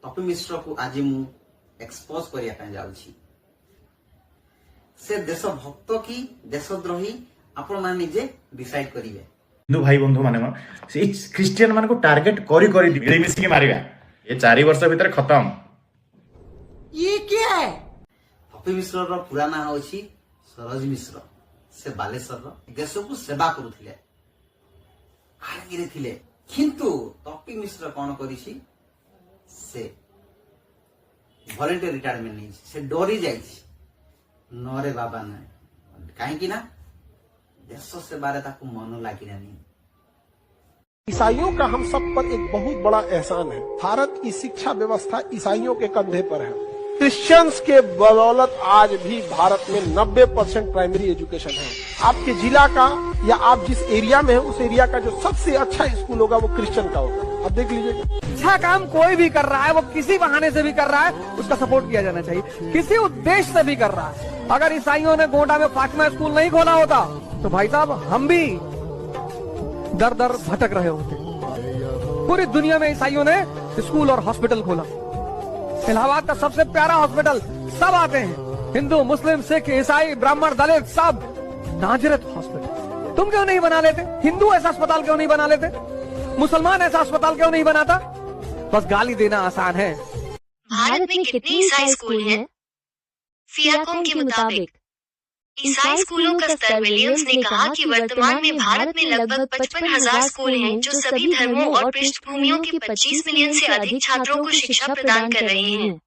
टॉपी मिश्र को आज मु एक्सपोज करिया पे जाउछि। से देश भक्त की देशद्रोही आपण माने निजे डिसाइड करिवे। हिंदू भाई बंधु माने से क्रिश्चियन मान को टारगेट करी करी मिली मिसी के मारिबा ये 4 वर्ष भीतर खत्म। ये क्या है? टॉपी मिश्र रो पूरा नाम होछि सरोज मिश्र। से बालेश्वर रो देश को सेवा करूथिले, आर्मी रे थिले। किंतु टॉपी मिश्र कोन करिछि से वॉलंटियर रिटायरमेंट नहीं से डरी जाइछि। नरे बाबा ना काहे कि ना देश से बारे ताकू मन लागी नहीं। ईसाइयों का हम सब पर एक बहुत बड़ा एहसान है। भारत की शिक्षा व्यवस्था ईसाइयों के कंधे पर है। क्रिश्चियंस के बदौलत आज भी भारत में 90% प्राइमरी एजुकेशन है। आपके जिला का या आप जिस एरिया में है उस एरिया का जो सबसे अच्छा स्कूल होगा वो क्रिश्चियन का होगा। अब देख लीजिए, अच्छा काम कोई भी कर रहा है वो किसी बहाने से भी कर रहा है, उसका सपोर्ट किया जाना चाहिए। किसी उद्देश्य से भी कर रहा है। अगर ईसाइयों ने गोंडा में फातिमा स्कूल नहीं खोला होता तो भाई साहब हम भी दर दर भटक रहे होते। पूरी दुनिया में ईसाइयों ने स्कूल और हॉस्पिटल खोला। इलाहाबाद का सबसे प्यारा हॉस्पिटल, सब आते हैं, हिंदू मुस्लिम सिख ईसाई ब्राह्मण दलित सब। नाजरत हॉस्पिटल तुम क्यों नहीं बना लेते? हिंदू ऐसा अस्पताल क्यों नहीं बना लेते? मुसलमान ऐसा अस्पताल क्यों नहीं बनाता? बस गाली देना आसान है। भारत में कितने ईसाई स्कूल हैं? फियाकोम के मुताबिक ईसाई स्कूलों का स्तर विलियम्स ने कहा कि वर्तमान में भारत में लगभग 55,000 स्कूल हैं जो सभी धर्मों और पृष्ठभूमियों के 25 मिलियन से अधिक छात्रों को शिक्षा प्रदान कर रहे हैं।